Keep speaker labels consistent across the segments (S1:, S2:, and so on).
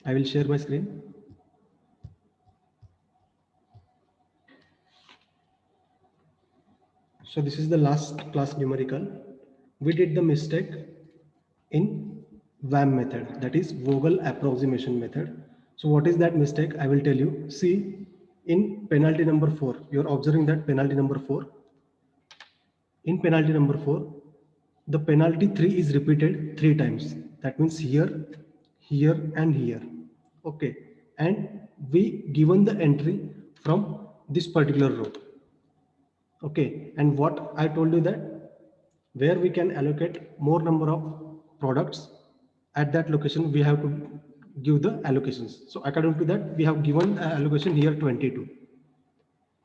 S1: I will share my screen. So this is the last class numerical. We did the mistake in WAM method, that is Vogel approximation method. So what is that mistake? I will tell you. See, in penalty number 4, you are observing that penalty number 4. In penalty number 4, the penalty 3 is repeated 3 times. That means here, here and here. Okay. And we given the entry from this particular row. Okay. And what I told you that where we can allocate more number of products at that location, we have to give the allocations. So according to that, we have given allocation here 22.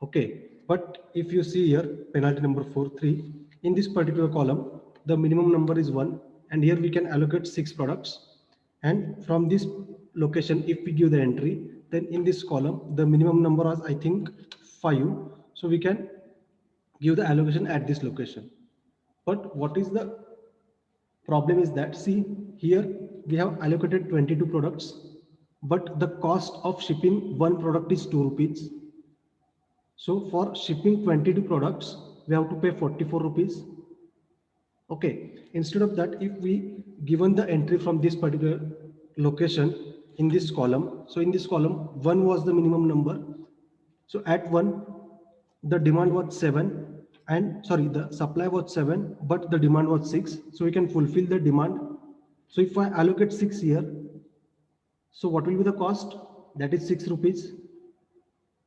S1: Okay, but if you see here penalty number 4 3, in this particular column the minimum number is 1, and here we can allocate 6 products, and from this location if we give the entry, then in this column the minimum number was I think 5, so we can give the allocation at this location. But what is the problem is that, see, here we have allocated 22 products, but the cost of shipping one product is 2 rupees. So for shipping 22 products, we have to pay 44 rupees. Okay. Instead of that, if we given the entry from this particular location in this column, so in this column, 1 was the minimum number. So at 1, the demand was 7, and sorry, the supply was 7, but the demand was 6. So we can fulfill the demand. So if I allocate 6 here, so what will be the cost? That is 6 rupees.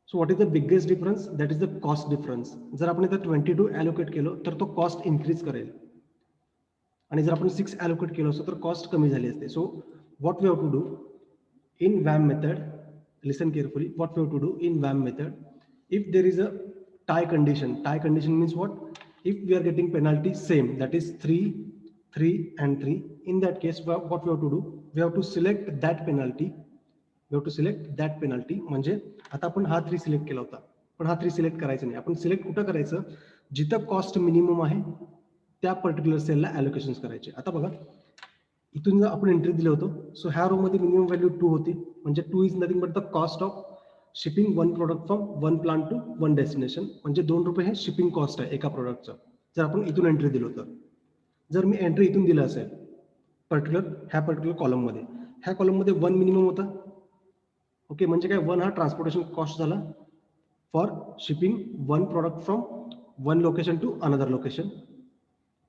S1: So what is the biggest difference? That is the cost difference. जर आपण इथं 22 allocate केलो तर तो cost increase करेल, आणि जर आपण 6 allocate केलो असतो तर cost कमी झाली असते. So what we have to do in WAM method, listen carefully, what we have to do in WAM method, if there is a tie condition means what? If we are getting penalty same, that is 3, 3 and 3, in that case what we have to do, we have to select that penalty, we have to select that penalty. म्हणजे आता आपण हा 3 select केला होता, पण हा 3 select करायचा नाही. आपण सिलेक्ट कुठं करायचं? जिथं कॉस्ट मिनिमम आहे त्या पर्टिक्युलर सेलला ॲलोकेशन्स करायचे. आता बघा, इथून जर आपण एंट्री दिलं होतं, सो ह्या रो मध्ये मिनिमम व्हॅल्यू 2 होती, म्हणजे 2 is nothing but the cost of shipping one product from one plant to one destination. म्हणजे 2 रुपये हे शिपिंग कॉस्ट आहे एका प्रोडक्टचं, जर आपण इथून एंट्री दिलं होतं. जर मी एंट्री इथून दिलं असेल ह्या पर्टिक्युलर कॉलममध्ये, ह्या कॉलममध्ये 1 मिनिमम होता. ओके, म्हणजे काय, 1 हा ट्रान्सपोर्टेशन कॉस्ट झाला for shipping one product from one location to another location.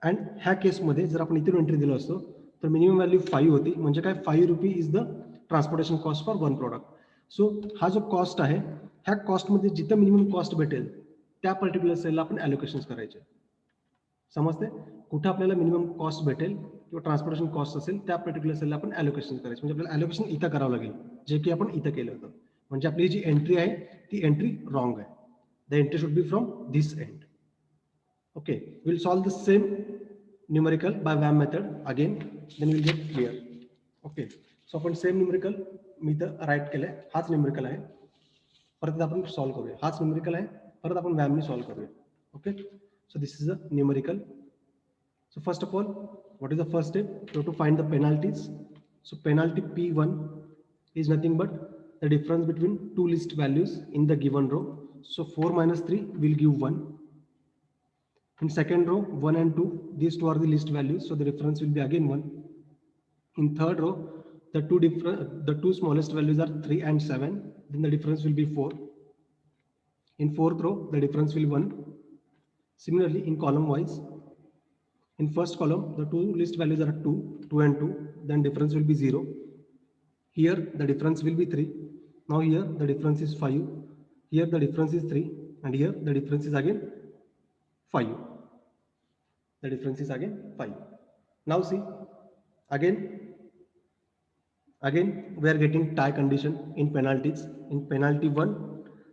S1: And ह्या केसमध्ये जर आपण इथून एंट्री दिलं असतो तर मिनिमम व्हॅल्यू 5 होती, म्हणजे काय, 5 rupee is the transportation cost for one product. So हा जो कॉस्ट आहे, ह्या कॉस्टमध्ये जिथं मिनिमम कॉस्ट भेटेल त्या पर्टिक्युलर सेलला आपण ॲलोकेशन्स करायचे. समजते? कुठं आपल्याला मिनिमम कॉस्ट भेटेल किंवा ट्रान्सपोर्टेशन कॉस्ट असेल त्या पर्टिक्युलर सेलला आपण ॲलोकेशन करायचं. म्हणजे आपल्याला ॲलोकेशन इथं करावं लागेल, जे की आपण इथं केलं होतं. म्हणजे आपली जी एंट्री आहे ती एंट्री रॉंग आहे. The entry should be from this and. Okay, we'll solve the same numerical by WAM method again, then we'll get clear. Okay, so आपण सेम न्यूमेरिकल मी इथं राईट केलंय, हाच न्यूमेरिकल आहे, परत आपण सॉल्व करूया. हाच न्यूमेरिकल आहे, परत आपण WAM ने सॉल्व करूया. Okay, so this is a numerical. So first of all, what is the first step? You have to find the penalties. So penalty P1 is nothing but the difference between two list values in the given row. So 4 minus 3 will give 1. In second row, 1 and 2, these two are the list values, so the difference will be again 1. In third row, the two smallest values are 3 and 7, then the difference will be 4. In fourth row, the difference will be 1. Similarly, in column wise, in first column, the two list values are 2, 2 and 2, then difference will be 0. Here, the difference will be 3. Now here, the difference is 5. Here, the difference is 3. And here, the difference is again 5. The difference is again 5. Now see, again we are getting tie condition in penalties. In penalty 1,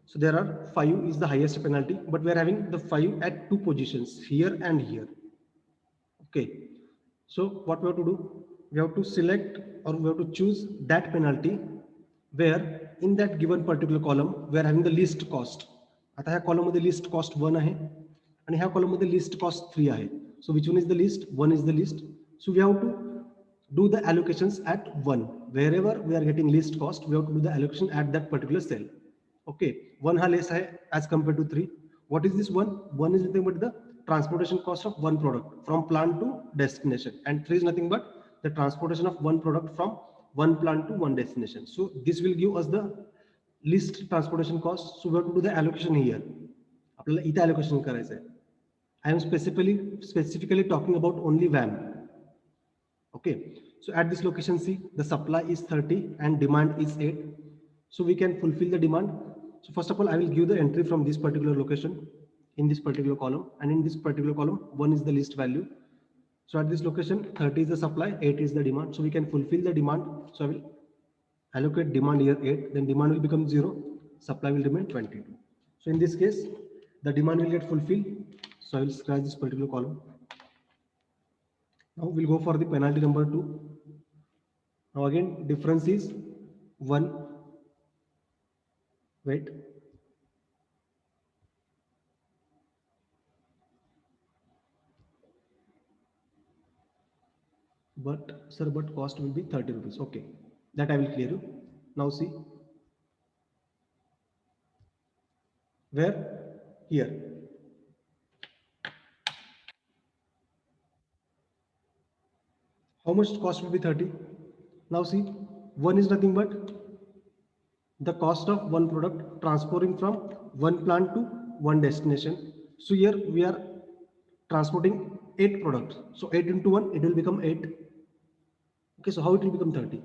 S1: so there are 5 is the highest penalty, but we are having the 5 at two positions, here and here. Okay, so what we have to do, we have to select or we have to choose that penalty where in that given particular column we are having the least cost. आता ह्या column मध्ये list cost 1 आहे आणि ह्या column मध्ये list cost 3 आहे. So which one is the least? 1 is the least. So we have to do the allocations at 1. Wherever we are getting least cost, we have to do the allocation at that particular cell. Okay, 1 ha less hai as compared to 3. What is this 1? 1 is nothing but the transportation cost of one product from plant to destination, and 3 is nothing but the transportation of one product from one plant to one destination. So this will give us the least transportation cost. So we have to do the allocation here. आपल्याला इथे allocation करायचं आहे. I am specifically talking about only VAM. Okay, so at this location, see, the supply is 30 and demand is 8. So we can fulfill the demand. So first of all, I will give the entry from this particular location in this particular column, and in this particular column 1 is the list value. So at this location 30 is the supply, 8 is the demand. So we can fulfill the demand. So I will allocate demand here 8, then demand will become 0, supply will remain 22. So in this case the demand will get fulfilled. So I will scratch this particular column. Now we'll go for the penalty number 2. Now again difference is 1. Wait. But sir, but cost will be 30 rupees. Okay, that I will clear you. Now see, where here how much cost will be 30. Now see, 1 is nothing but the cost of one product transporting from one plant to one destination. So here we are transporting 8 products. So 8 into 1, it will become 8. Okay, so how it will become 30?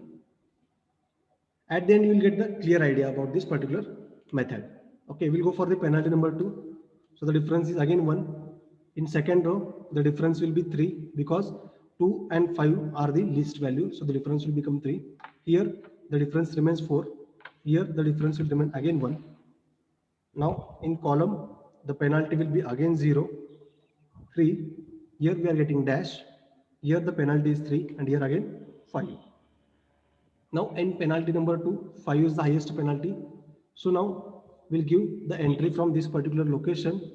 S1: At the end, you will get the clear idea about this particular method. Okay, we'll go for the penalty number 2. So the difference is again 1. In second row, the difference will be 3 because 2 and 5 are the least value. So the difference will become 3. Here, the difference remains 4. Here, the difference will remain again 1. Now, in column, the penalty will be again 0, 3. Here we are getting dash. Here the penalty is 3, and here again 5. Now in penalty number 2, 5 is the highest penalty. So now we'll give the entry from this particular location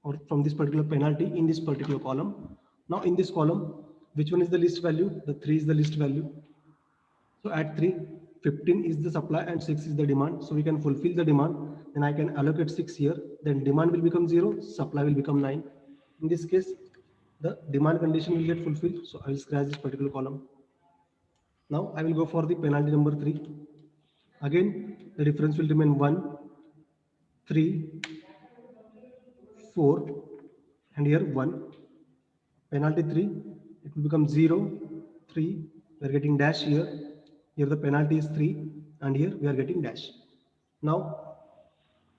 S1: or from this particular penalty in this particular column. Now in this column, which one is the least value? The 3 is the least value. So at 3, 15 is the supply and 6 is the demand. So we can fulfill the demand. Then I can allocate 6 here. Then demand will become 0, supply will become 9. In this case, the demand condition will get fulfilled. So I will scratch this particular column. Now I will go for the penalty number 3. Again, the difference will remain 1, 3, 4, and here 1. Penalty 3, it will become 0, 3. We are getting dash here. Here the penalty is 3, and here we are getting dash. Now,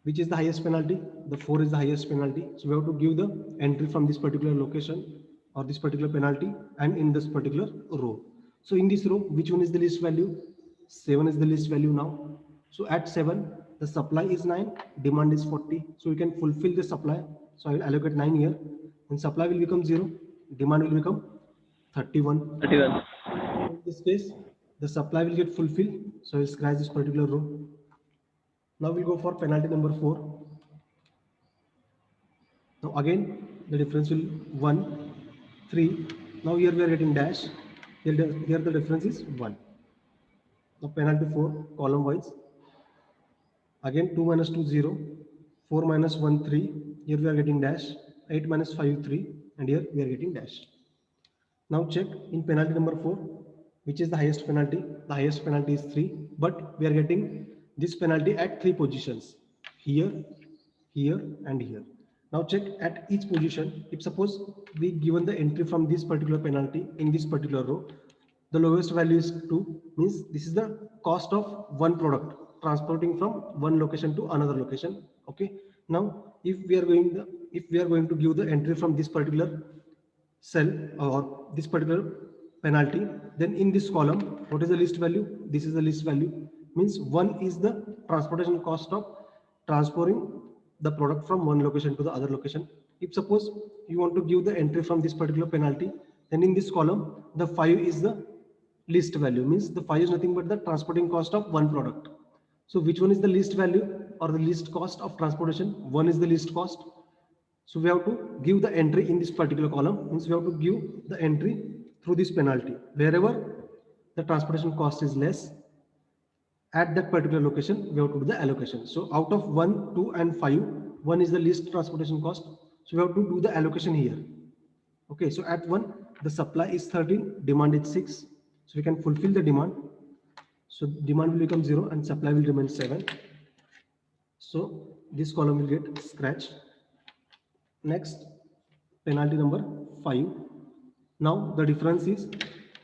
S1: which is the highest penalty? The 4 is the highest penalty. So we have to give the entry from this particular location or this particular penalty and in this particular row. So in this row, which one is the least value? 7 is the least value now. So at 7, the supply is 9, demand is 40. So we can fulfill the supply. So I will allocate 9 here. And supply will become 0, demand will become 31.
S2: 31.
S1: In this case, the supply will get fulfilled. So I will scratch this particular row. Now we'll go for penalty number 4. Now again, the difference will 1, 3. Now here we are getting dash. Here the difference is 1. Now penalty 4, column wise. Again 2 minus 2, 0. 4 minus 1, 3. Here we are getting dash. 8 minus 5, 3. And here we are getting dash. Now check in penalty number 4, which is the highest penalty. The highest penalty is 3. But we are getting this penalty at 3 positions. Here, here, and here. Now check at each position. If suppose we given the entry from this particular penalty in this particular row, the lowest value is 2, means this is the cost of one product transporting from one location to another location. Okay. Now if we are going to give the entry from this particular cell or this particular penalty, then in this column, what is the least value? This is the least value, means 1 is the transportation cost of transporting the product from one location to the other location. If suppose you want to give the entry from this particular penalty, then in this column the 5 is the least value, means the 5 is nothing but the transporting cost of one product. So which one is the least value or the least cost of transportation? 1 is the least cost. So we have to give the entry in this particular column, means we have to give the entry through this penalty. Wherever the transportation cost is less. At that particular location, we have to do the allocation. So out of 1, 2, and 5, 1 is the least transportation cost. So we have to do the allocation here. Okay, so at 1, the supply is 13, demand is 6. So we can fulfill the demand. So demand will become 0 and supply will remain 7. So this column will get scratched. Next, penalty number 5. Now the difference is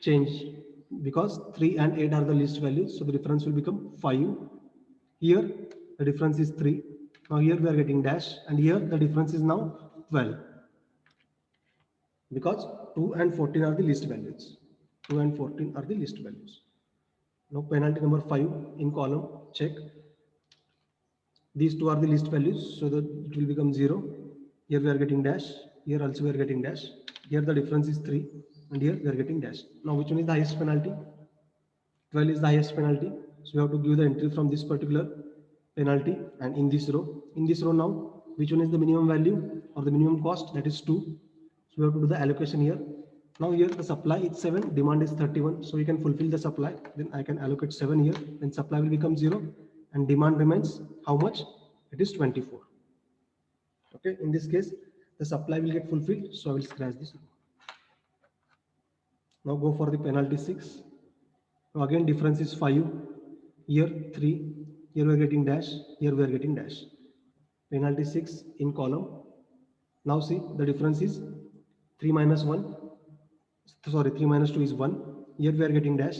S1: changed because 3 and 8 are the least values. So the difference will become 5. Here the difference is 3. Now here we are getting dash, and here the difference is now 12 because 2 and 14 are the least values. 2 and 14 are the least values. Now penalty number 5 in column, check. These two are the least values, so that it will become 0. Here we are getting dash, here also we are getting dash. Here the difference is 3, and here we are getting dash. Now which one is the highest penalty? 12 is the highest penalty. So we have to give the entry from this particular penalty, and in this row. In this row now, which one is the minimum value or the minimum cost? That is 2. So we have to do the allocation here. Now here the supply is 7, demand is 31. So we can fulfill the supply. Then I can allocate 7 here. Then supply will become 0 and demand remains how much? It is 24. Okay, in this case, the supply will get fulfilled. So I will scratch this. Now go for the penalty 6. Now again difference is 5. Here 3. Here we are getting dash. Here we are getting dash. Penalty 6 in column. Now see the difference is 3 minus 1. Sorry, 3 minus 2 is 1. Here we are getting dash,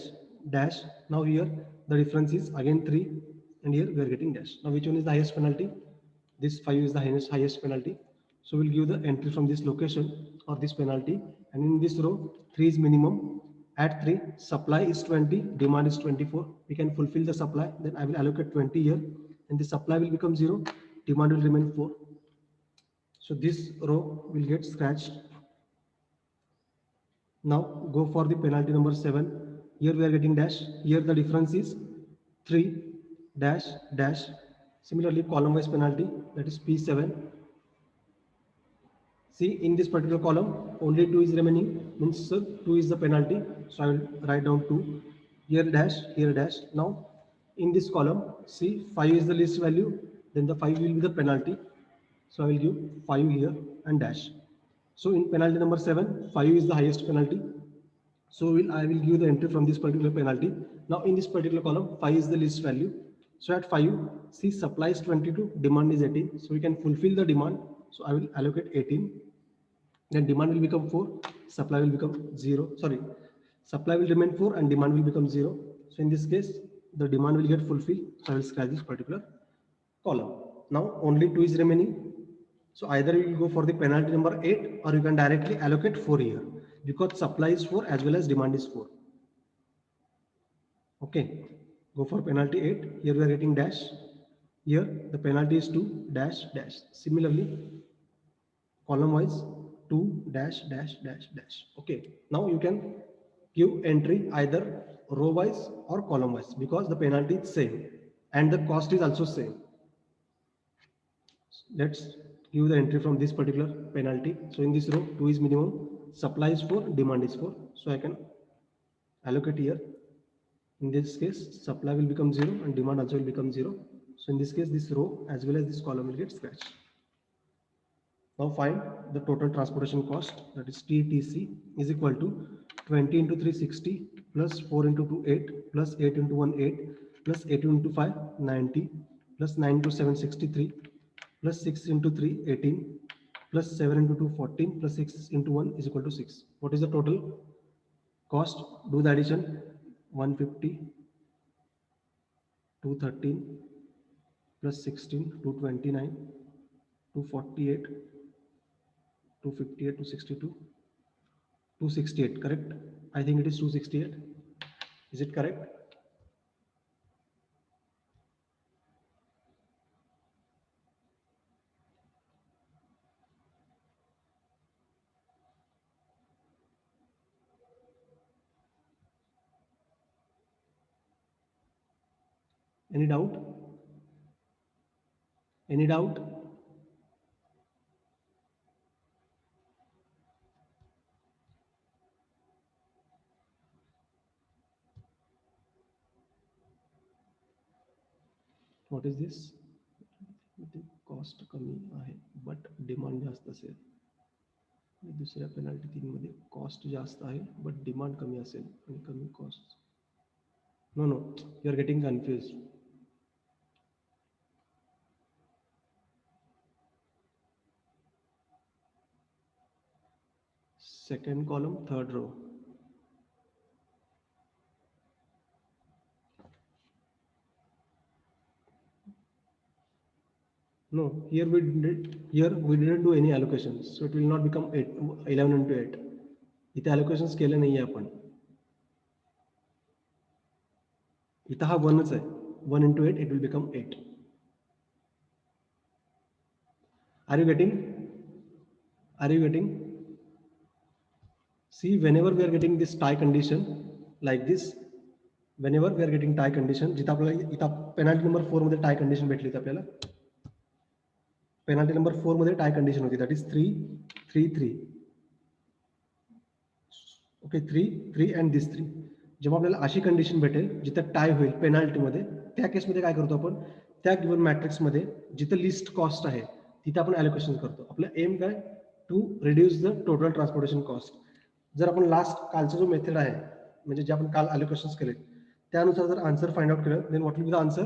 S1: dash. Now here the difference is again 3, and here we are getting dash. Now which one is the highest penalty? This 5 is the highest penalty. So we'll give the entry from this location or this penalty, and in this row 3 is minimum. At 3, supply is 20, demand is 24. We can fulfill the supply. Then I will allocate 20 here, and the supply will become 0. Demand will remain 4. So this row will get scratched. Now go for the penalty number 7. Here we are getting dash. Here the difference is 3 dash dash. Similarly, column wise penalty, that is P7. See, in this particular column only 2 is remaining, means 2 is the penalty. So I will write down 2. Here dash, here dash. Now in this column, see, 5 is the least value, then the 5 will be the penalty. So I will give 5 here and dash. So in penalty number 7, 5 is the highest penalty. So I will give the entry from this particular penalty. Now in this particular column, 5 is the least value. So at 5, see, supply is 22, demand is 18. So we can fulfill the demand. So I will allocate 18. Then demand will become 4, supply will become 0. Sorry, supply will remain 4 and demand will become 0. So in this case, the demand will get fulfilled. So I will scratch this particular column. Now only 2 is remaining. So either you will go for the penalty number 8, or you can directly allocate 4 here, because supply is 4 as well as demand is 4. Okay, go for penalty 8. Here we are getting dash. Here the penalty is 2 dash dash. Similarly, column wise 2 dash dash dash dash. Okay, now you can give entry either row wise or column wise, because the penalty is same and the cost is also same. Let's give the entry from this particular penalty. So in this row, 2 is minimum, supply is 4, demand is 4. So I can allocate here. In this case, supply will become 0 and demand also will become 0. So in this case, this row as well as this column will get scratched. Now find the total transportation cost, that is TTC, is equal to 20 into 360 plus 4 into 2 8 plus 8 into 1 8 plus 8 into 5 90 plus 9 into 7 63 plus 6 into 3 18 plus 7 into 2 14 plus 6 into 1 is equal to 6. What is the total cost? Do the addition. 150 213 plus 16 229 248 258 262 268, correct? I think it is 268. Is it correct? Any doubt? Any doubt? What is this? Cost कमी आहे but demand जास्त असेल. दुसऱ्या penalty 3 मध्ये cost जास्त आहे but demand कमी असेल आणि कमी cost. No you are getting confuse. Second column, third row. No, here we didn't do any allocations, so it will not become 11 into 8. इथे allocations केले नाहीये आपण. इथं हा 1च आहे. 1 into 8, it will become 8. Are you getting? See, whenever we are getting this tie condition like this, whenever we are getting tie condition, जिथं आपल्याला इथं penalty number 4 मध्ये tie condition भेटली तर आपल्याला penalty number 4 मध्ये tie condition होती, that is 3, 3, 3. Okay 3, 3 and this 3. जेव्हा आपल्याला अशी कंडिशन भेटेल जिथं टाय होईल पेनल्टी मध्ये, त्या केसमध्ये काय करतो आपण, त्या गिवन मॅट्रिक्स मध्ये जिथं लिस्ट कॉस्ट आहे तिथे आपण अलोकेशन करतो. आपलं एम काय, to reduce the total transportation cost. जर आपण लास्ट कालचा जो मेथड आहे म्हणजे जे आपण काल अलोकेशन्स केले त्यानुसार जर आन्सर फाइंड आउट केलं, then what will be the answer?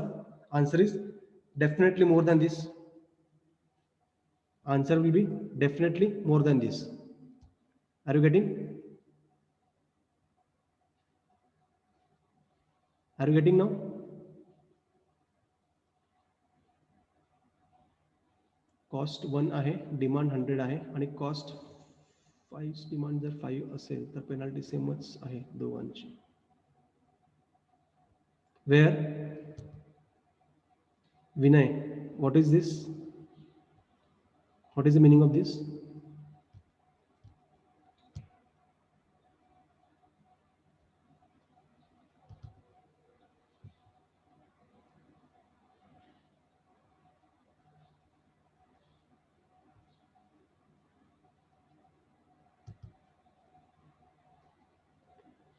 S1: Answer is definitely more than this. Answer will be definitely more than this. Are you getting? Are you getting now? Cost 1 आहे, demand 100 आहे आणि cost 5, demand जर 5 असेल तर penalty सेमच आहे दोघांची. Where? Vinay, what is this? What is the meaning of this?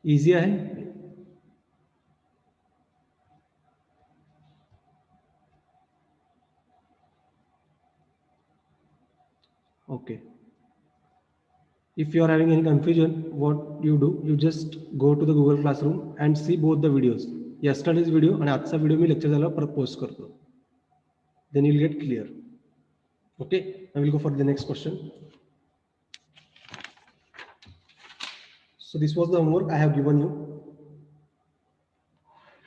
S1: Easy आहे. Okay. If you are having any confusion, what you do, you just go to the Google Classroom and see both the videos. Yesterday's video and आजचा video मी lecture झाला परत post करतो. Then you'll get clear. Okay, I will go for the next question. So this was the homework I have given you.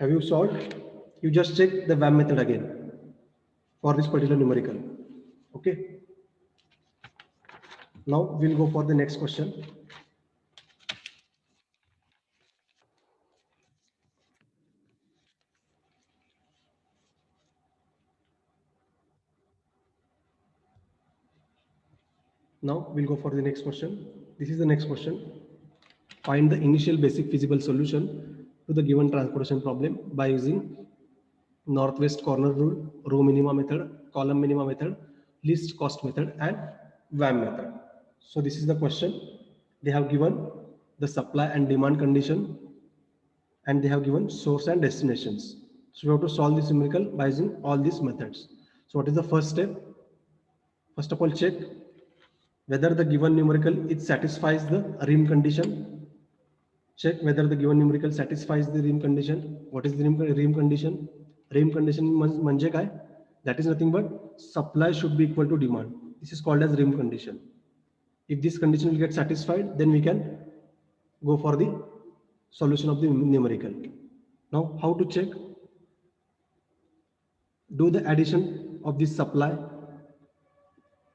S1: Have you solved? You just check the VAM method again for this particular numerical. Okay. Now we'll go for the next question. Now we'll go for the next question. This is the next question. Find the initial basic feasible solution to the given transportation problem by using northwest corner rule, row minima method, column minima method, least cost method, and VAM method. So this is the question. They have given the supply and demand condition, and they have given source and destinations. So we have to solve this numerical by using all these methods. So what is the first step? First of all, check whether the given numerical it satisfies the rim condition. Check whether the given numerical satisfies the rim condition. What is the rim condition? Rim condition म्हणजे काय? That is nothing but supply should be equal to demand. This is called as rim condition. If this condition will get satisfied, then we can go for the solution of the numerical. Now, how to check? Do the addition of this supply.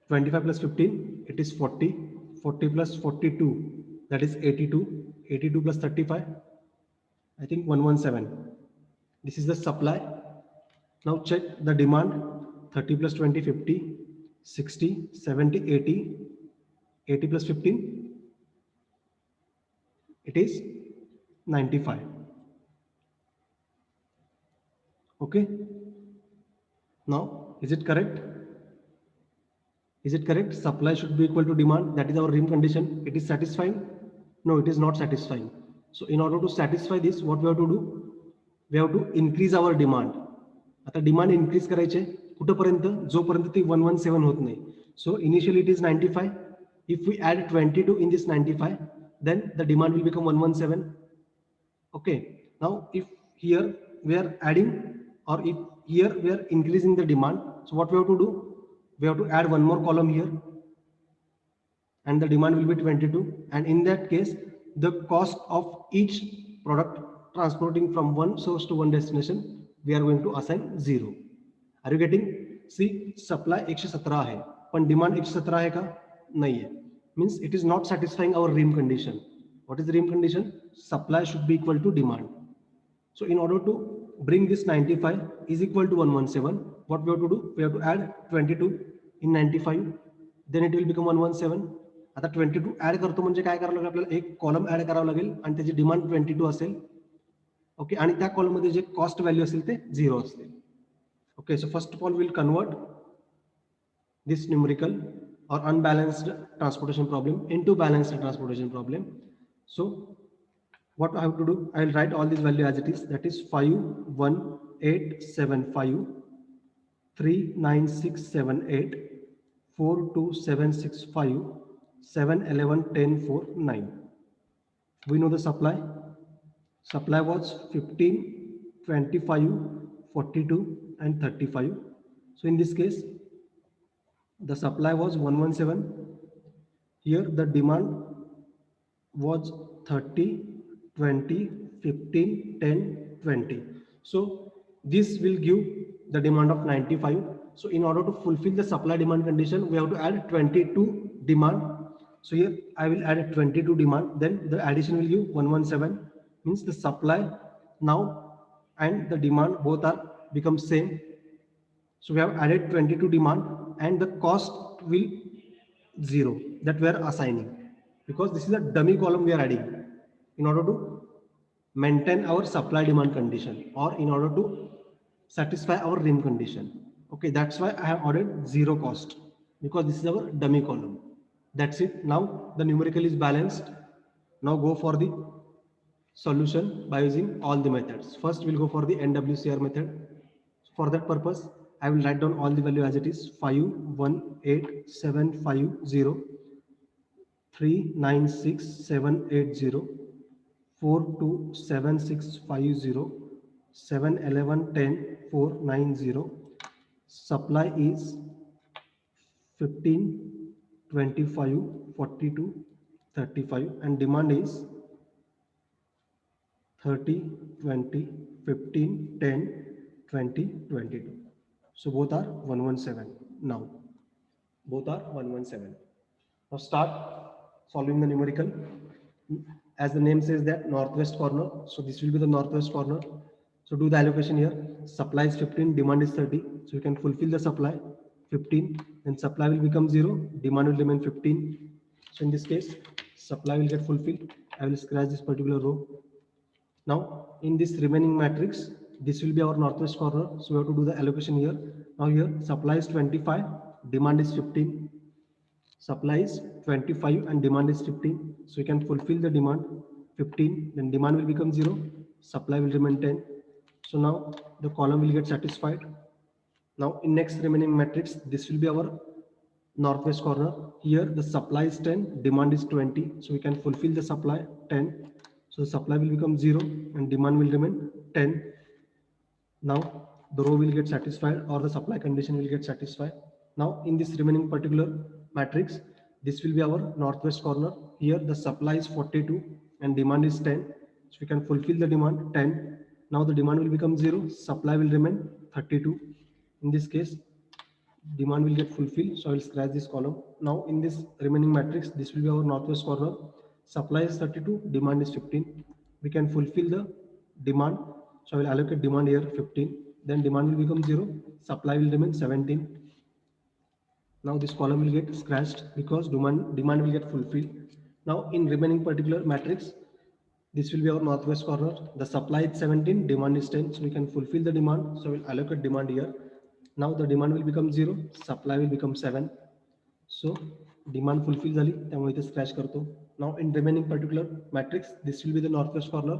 S1: 25 plus 15, it is 40. 40 plus 42, that is 82. 82 plus 35, I think 117. This is the supply. Now check the demand. 30 plus 20, 50, 60, 70, 80. 80 plus 15, it is 95. Okay. Now, is it correct? Is it correct? Supply should be equal to demand. That is our rim condition. It is satisfying? No, it is not satisfying. So in order to satisfy this, what we have to do? We have to increase our demand. आता demand increase करायचे कुठपर्यंत, जोपर्यंत ती 117 होत नाही. So initially it is 95. If we add 22 in this 95, then the demand will become 117. Okay. Now, if here we are adding, or if here we are increasing the demand, so what we have to do? We have to add one more column here, and the demand will be 22. And in that case, the cost of each product transporting from one source to one destination, we are going to assign 0. Are you getting? See, supply 117 है, पण demand 117 है का? नहीं है. Means it is not satisfying our Ream condition. What is the Ream condition? Supply should be equal to demand. So in order to bring this 95 is equal to 117, what we have to do? We have to add 22 in 95, then it will become 117. आता 22 add करतो म्हणजे काय करावं लागेल, आपल्याला एक column add करावं लागेल आणि त्याची डिमांड 22 असेल. ओके, आणि त्या कॉलम मध्ये जे कॉस्ट व्हॅल्यू असेल ते 0 असतील. Okay, so first of all we'll convert this numerical or unbalanced transportation problem into balanced transportation problem. So what I have to do, I will write all these value as it is, that is 51875 39678 42765 711 10 4 9. We know the supply was 15, 25, 42 and 35. So in this case the supply was 117. Here the demand was 30, 20, 15, 10, 20. So this will give the demand of 95. So in order to fulfill the supply demand condition, we have to add 22 demand. So here I will add 22 demand, then the addition will give 117. Means the supply now and the demand both are become same. So we have added 22 demand and the cost will 0 that we are assigning, because this is a dummy column we are adding in order to maintain our supply demand condition or in order to satisfy our Ream condition. Okay, that's why I have added 0 cost, because this is our dummy column. That's it. Now the numerical is balanced. Now go for the solution by using all the methods. First we'll go for the NWCR method. For that purpose I will write down all the value as it is. 51875 39678 42765 711 10 490. Supply is 15, 25, 42, 35 and demand is 30, 20, 15, 10, 20, 22. So both are 117 now. Both are 117. Now start solving the numerical. As the name says that northwest corner, so this will be the northwest corner. So do the allocation here. Supply is 15, demand is 30. So you can fulfill the supply 15, then supply will become 0, demand will remain 15. So in this case, supply will get fulfilled. I will scratch this particular row. Now in this remaining matrix, this will be our northwest corner. So we have to do the allocation here. Now here supply is 25, demand is 15. Supply is 25 and demand is 15. So you can fulfill the demand 15, then demand will become 0, supply will remain 10. So now the column will get satisfied. Now in next remaining matrix, this will be our northwest corner. Here the supply is 10, demand is 20. So we can fulfill the supply 10. So the supply will become 0 and demand will remain 10. Now the row will get satisfied or the supply condition will get satisfied. Now in this remaining particular matrix, this will be our northwest corner. Here the supply is 42 and demand is 10. So we can fulfill the demand 10. Now the demand will become 0, supply will remain 32. In this case, demand will get fulfilled. So I will scratch this column. Now in this remaining matrix, this will be our northwest corner. Supply is 32, demand is 15. We can fulfill the demand. So I will allocate demand here 15. Then demand will become 0, supply will remain 17. Now this column will get scratched because demand will get fulfilled. Now in remaining particular matrix, this will be our northwest corner. The supply is 17, demand is 10. So we can fulfill the demand. So we'll allocate demand here. Now the demand will become 0, supply will become 7. So demand fulfill झाली, त्यामुळे इथे scratch करतो. Now in remaining particular matrix, this will be the northwest corner.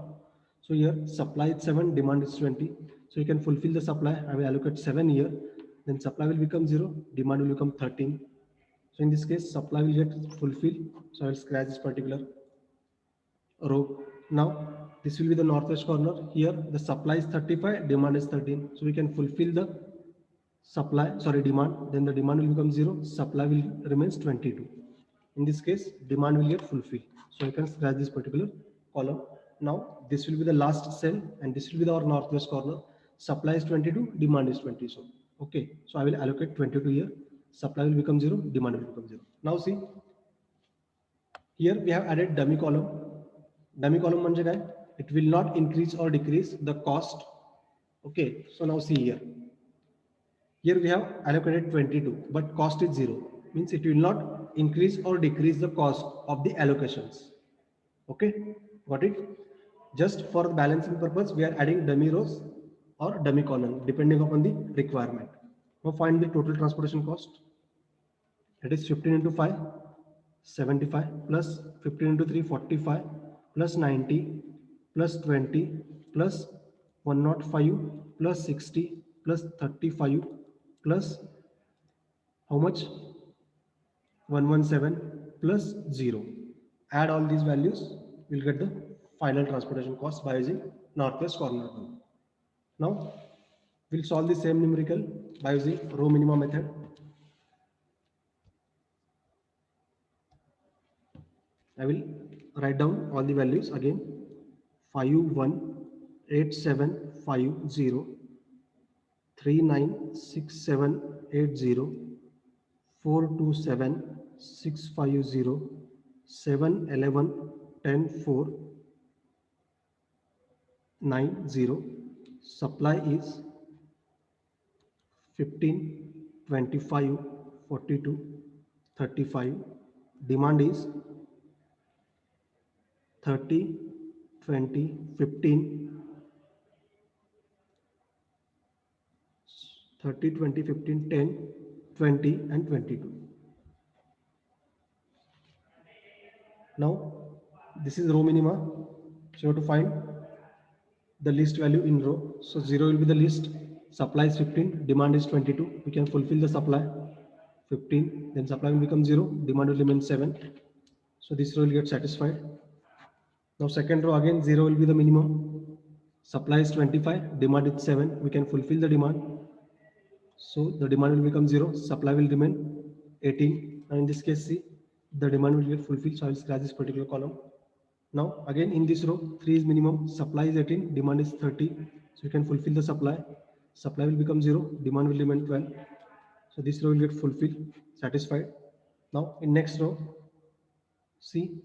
S1: So here supply is 7, demand is 20. So you can fulfill the supply. I will allocate 7 here. Then supply will become 0, demand will become 13. So in this case, supply will get fulfilled. So I will scratch this particular row. Now this will be the northwest corner. Here the supply is 35, demand is 13. So we can fulfill the demand. Then the demand will become 0, supply will remains 22. In this case, demand will get fulfilled. So I can scratch this particular column. Now this will be the last cell and this will be our northwest corner. Supply is 22, demand is 20. So okay, so I will allocate 22 here. Supply will become 0, demand will become 0. Now see, here we have added dummy column. Dummy column म्हणजे काय? It will not increase or decrease the cost. Okay, so now see here. Here we have allocated 22, but cost is 0. Means it will not increase or decrease the cost of the allocations. Okay, got it? Just for the balancing purpose, we are adding dummy rows or dummy column depending upon the requirement. Now find the total transportation cost. That is 15 into 5, 75 plus 15 into 3, 45 plus 90 plus 20 plus 105 plus 60 plus 35 plus how much? 117 plus 0. Add all these values, we'll get the final transportation cost by using northwest corner rule. Now we'll solve the same numerical by using row minima method. I will write down all the values again. 518750, 396780, 427650, 711 104 90. Supply is 15 25 42 35. Demand is 30 20 15, 30 20 15 10 20 and 22. Now this is row minima, so you have to find the least value in row. So 0 will be the least. Supply is 15, demand is 22. We can fulfill the supply 15, then supply will become 0, demand will remain 7. So this row will get satisfied. Now second row again 0 will be the minimum. Supply is 25, demand is 7. We can fulfill the demand. So the demand will become 0, supply will remain 18. And in this case, see, the demand will get fulfilled. So I will scratch this particular column. Now again in this row 3 is minimum, supply is 18, demand is 30. So you can fulfill the supply. Supply will become 0, demand will remain 12. So this row will get fulfilled, satisfied. Now in next row, see,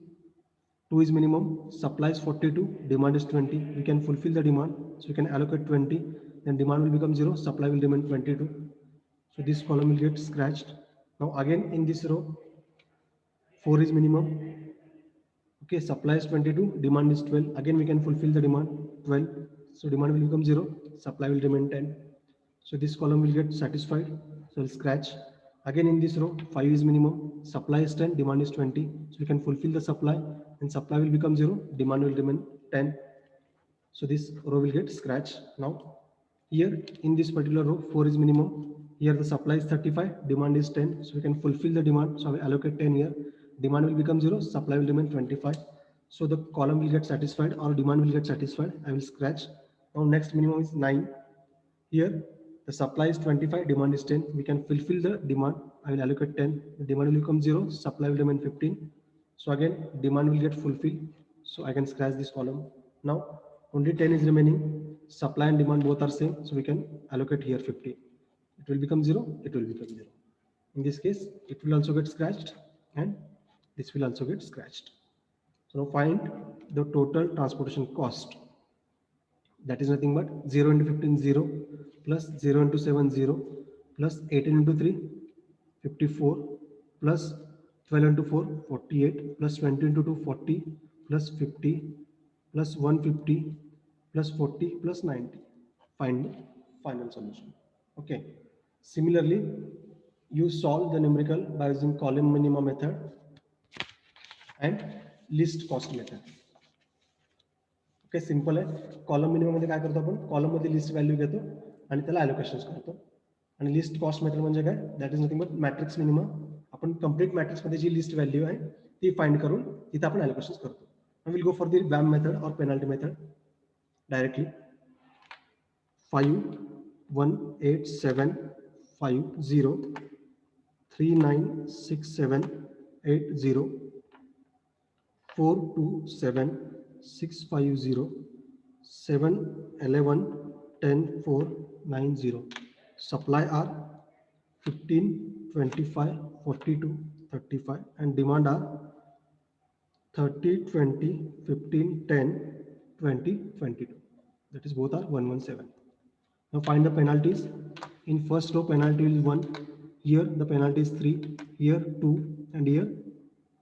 S1: 2 is minimum, supply is 42, demand is 20. We can fulfill the demand, so we can allocate 20, then demand will become 0, supply will remain 22. So this column will get scratched. Now again in this row, 4 is minimum. Okay, supply is 22, demand is 12. Again we can fulfill the demand 12. So demand will become 0, supply will remain 10. So this column will get satisfied. So I'll scratch. Again in this row, 5 is minimum, supply is 10, demand is 20. So we can fulfill the supply and supply will become 0, demand will remain 10. So this row will get scratched. Now here in this particular row, 4 is minimum. Here the supply is 35, demand is 10. So we can fulfill the demand. So I will allocate 10 here. Demand will become 0, supply will remain 25. So the column will get satisfied or demand will get satisfied. I will scratch. Now next minimum is 9. Here the supply is 25, demand is 10. We can fulfill the demand. I will allocate 10. The demand will become 0, supply will remain 15. So again demand will get fulfilled. So I can scratch this column. Now only 10 is remaining. Supply and demand both are same. So we can allocate here 50. It will become 0, it will become 0. In this case, it will also get scratched and this will also get scratched. So now find the total transportation cost. That is nothing but 0 into 15 0 plus 0 into 7 0 plus 18 into 3 54 plus 12 into 4 48 plus 20 into 2 40 plus 50 plus 150 plus 40 plus 90. Find the final solution. Okay. Similarly, you solve the numerical by using column minima method and least cost method. Okay, simple आहे. Column minimum मध्ये काय करतो आपण, column मध्ये list value घेतो आणि त्याला ॲलोकेशन्स करतो. आणि लिस्ट कॉस्ट मेथड म्हणजे काय, that is nothing but matrix minimum. आपण कंप्लीट मॅट्रिक्स मध्ये जी लिस्ट व्हॅल्यू आहे ती फाइंड करून तिथे आपण ॲलोकेशन्स करतो. Will go for the VAM method और penalty method directly. 5 1 8 7 5 0 3 9 6 7 8 0 4 2 7 6 5 0 7 11 10 4 9 0. Supply are 15 25 42 35 and demand are 30 20 15 10 20 22. That is both are 117. Now find the penalties. In first row penalty is 1, here the penalty is 3, here 2, and here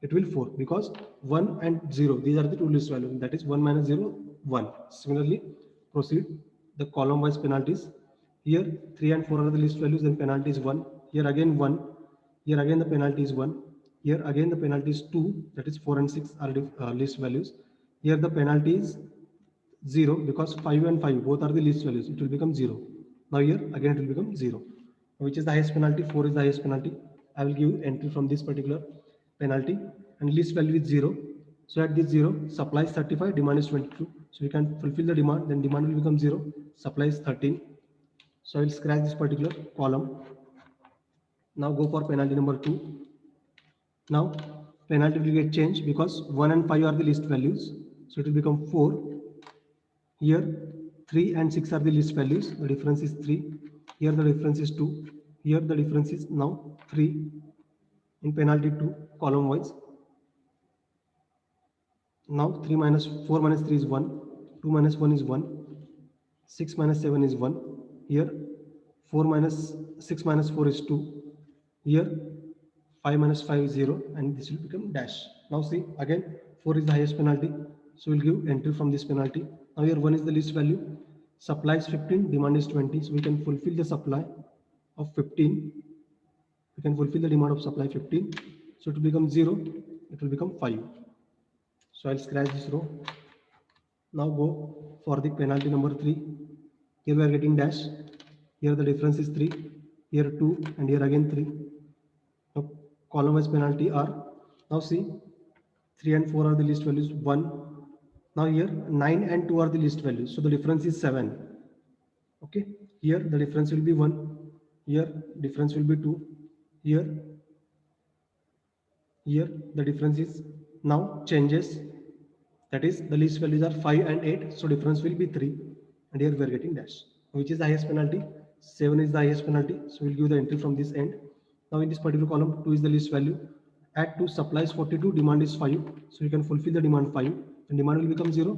S1: it will 4 because 1 and 0 these are the two list values, that is 1 minus 0 1. Similarly proceed the column wise penalties. Here 3 and 4 are the list values, then penalty is 1, here again 1, here again the penalty is 1, here again the penalty is 2, that is 4 and 6 are list values. Here the penalty is 0 because 5 and 5 both are the least values, it will become 0. Now here again it will become 0. Which is the highest penalty? 4 is the highest penalty. I will give entry from this particular penalty and least value is 0. So at this 0, supply is 35, demand is 22. So we can fulfill the demand, then demand will become 0, supply is 13. So I will scratch this particular column. Now go for penalty number 2. Now penalty will get changed because 1 and 5 are the least values, so it will become 4. Here 3 and 6 are the list values, the difference is 3. Here the difference is 2. Here the difference is now 3 in penalty 2 column wise. Now 3 minus 4 minus 3 is 1, 2 minus 1 is 1, 6 minus 7 is 1. Here 4 minus 6 minus 4 is 2. Here 5 minus 5 is 0 and this will become dash. Now see again 4 is the highest penalty, so we'll give entry from this penalty. Now here 1 is the least value, supply is 15, demand is 20, so we can fulfill the supply of 15. We can fulfill the demand of supply 15, so it will become 0, it will become 5. So I'll scratch this row. Now go for the penalty number 3. Here we are getting dash, here the difference is 3, here 2 and here again 3. Now column wise penalty are, now see 3 and 4 are the list values, 1. Now here 9 and 2 are the list values, so the difference is 7. Okay, here the difference will be 1, here difference will be 2, here the difference is now changes, that is the list values are 5 and 8, so difference will be 3, and here we are getting dash. Which is the highest penalty? 7 is the highest penalty, so we'll give the entry from this end. Now in this particular column 2 is the list value, at 2 supply is 42, demand is 5, so you can fulfill the demand 5, and demand will become 0,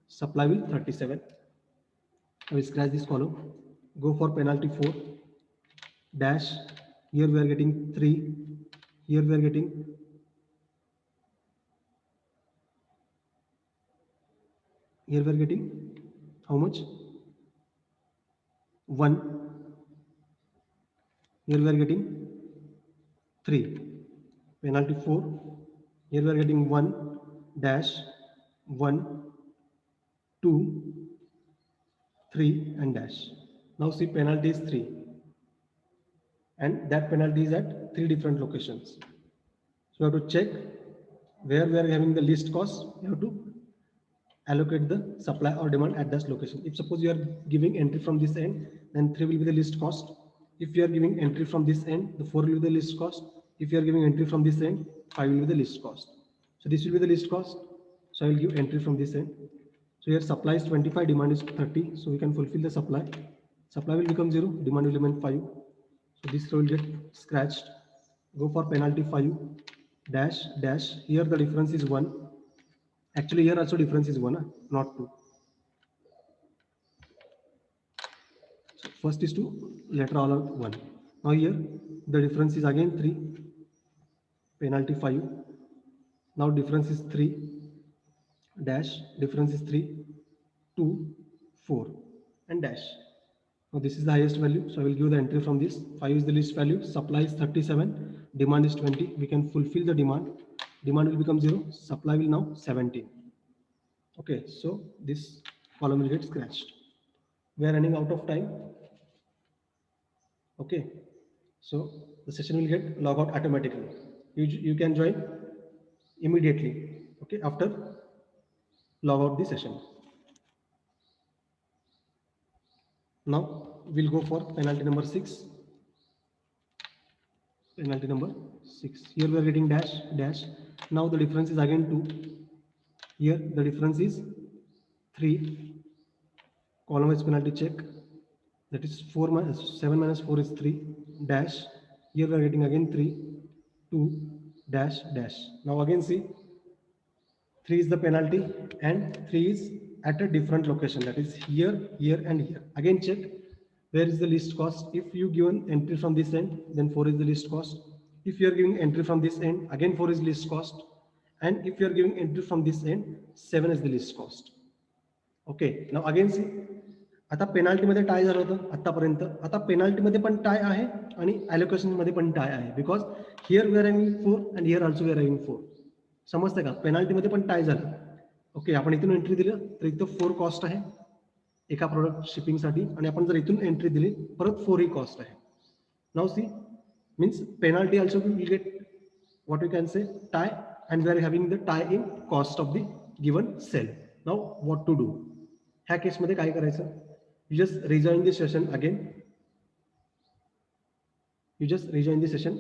S1: supply will 37. I will scratch this column. Go for penalty 4 dash, here we are getting 3, here we are getting how much? 1. Here we are getting 3. Penalty 4. Here we are getting 1 dash 1 2 3 and dash. Now see penalty is 3 and that penalty is at 3 different locations. So you have to check where we are having the least cost. You have to allocate the supply or demand at that location. If suppose you are giving entry from this end, then 3 will be the least cost. If you are giving entry from this end, the 4 will be the least cost. If you are giving entry from this end, 5 will be the least cost. So this will be the least cost. So I will give entry from this end. So here supply is 25, demand is 30. So we can fulfill the supply. Supply will become 0, demand will remain 5. So this row will get scratched. Go for penalty 5 dash dash. Here the difference is 1. Actually here also difference is 1, not 2. So first is 2, later all are 1. Now here the difference is again 3, penalty 5. Now difference is 3 dash, difference is 3, 2, 4 and dash. Now this is the highest value, so I will give the entry from this. 5 is the least value, supply is 37, demand is 20. We can fulfill the demand. Demand will become 0, supply will now 17. Okay, so this column will get scratched. We are running out of time. Okay, so the session will get log out automatically. You can join immediately. Okay, after log out the session. Now we'll go for penalty number 6. Penalty number 6. Here we are getting dash dash. Now the difference is again 2. Here the difference is 3. Column wise penalty check. That is 4 minus 7 minus 4 is 3 dash. Here we are getting again 3 2 dash dash. Now again see 3 is the penalty and 3 is at a different location, that is here, here and here. Again check where is the least cost. If you given entry from this end, then 4 is the least cost. If you are giving entry from this end, again 4 is least cost. And if you are giving entry from this end, 7 is the least cost. Okay, now again see, आता पेनाल्टीमध्ये टाय झालं होतं आतापर्यंत. आता पेनाल्टीमध्ये पण tie आहे आणि ॲलोकेशनमध्ये पण tie आहे, because here we are having 4 and here also we are having 4. समजतंय का? पेनाल्टीमध्ये पण टाय झालं. ओके, आपण इथून एंट्री दिलं तर इथं 4 कॉस्ट आहे एका प्रोडक्ट शिपिंगसाठी, आणि आपण जर इथून एंट्री दिली परत 4 ही कॉस्ट आहे. Now see means penalty also will get what you can say tie, and we are having the tie in cost of the given cell. Now what to do? ह्या केसमध्ये काय करायचं? You just rejoin the session again. You just rejoin the session